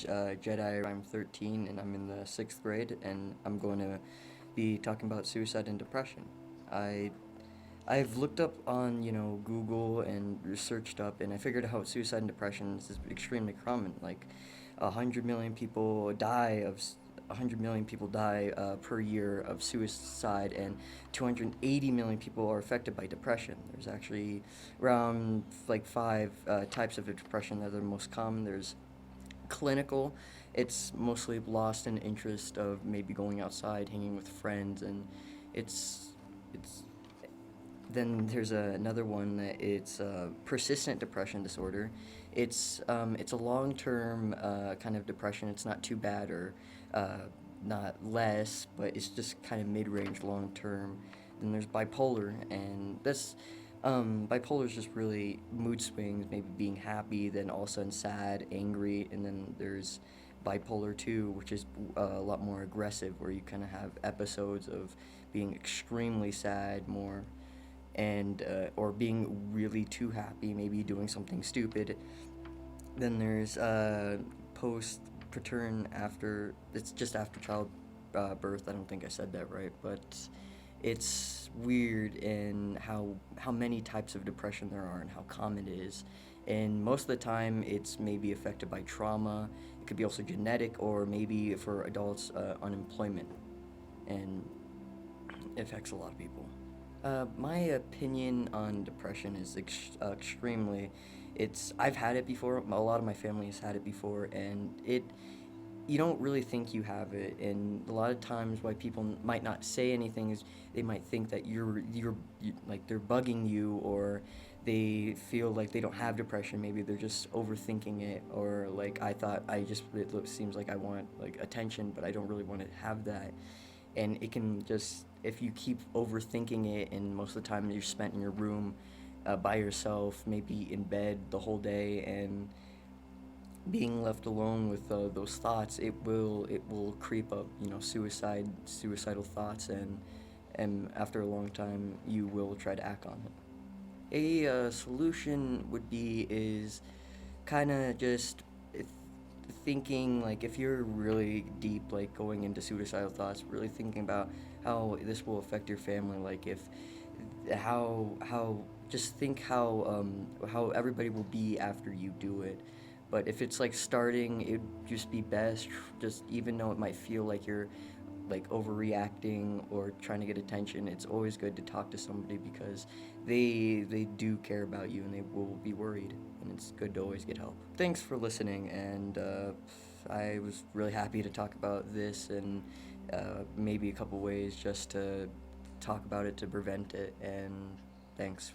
is Jedi. I'm 13 and I'm in the 6th grade, and I'm going to be talking about suicide and depression. I I've looked up on Google and researched up, and I figured out suicide and depression is extremely common. Like 100 million people die of 100 million people die per year of suicide, and 280 million people are affected by depression. There's actually around like five types of depression that are the most common. There's clinical. It's mostly lost in interest of maybe going outside, hanging with friends, and it's then there's another one that it's persistent depression disorder. It's a long-term kind of depression. It's not too bad or not less, but it's just kind of mid-range long-term. Then there's bipolar, and this bipolar is just really mood swings, maybe being happy, then all of a sudden sad, angry, and then there's bipolar 2, which is a lot more aggressive, where you kind of have episodes of being extremely sad more and or being really too happy, maybe doing something stupid. Then there's post patern after it's just after child birth. I don't think I said that right, but it's weird in how many types of depression there are and how common it is. And most of the time, it's maybe affected by trauma. It could be also genetic, or maybe for adults, unemployment, and it affects a lot of people. My opinion on depression is extremely. I've had it before. A lot of my family has had it before, and you don't really think you have it. And a lot of times, why people might not say anything is they might think that like they're bugging you, or they feel like they don't have depression. Maybe they're just overthinking it, or like I thought seems like I want like attention, but I don't really want to have that. And it can just, if you keep overthinking it, and most of the time you're spent in your room by yourself, maybe in bed the whole day, and being left alone with those thoughts, it will creep up, suicidal thoughts, and after a long time you will try to act on it. A solution would be is kind of just thinking, like, if you're really deep, like going into suicidal thoughts, really thinking about how this will affect your family, like if how just think how everybody will be after you do it. But if it's like starting, it'd just be best, just even though it might feel like you're like overreacting or trying to get attention, it's always good to talk to somebody, because they do care about you and they will be worried, and it's good to always get help. Thanks for listening, and I was really happy to talk about this, and maybe a couple ways just to talk about it to prevent it, and thanks.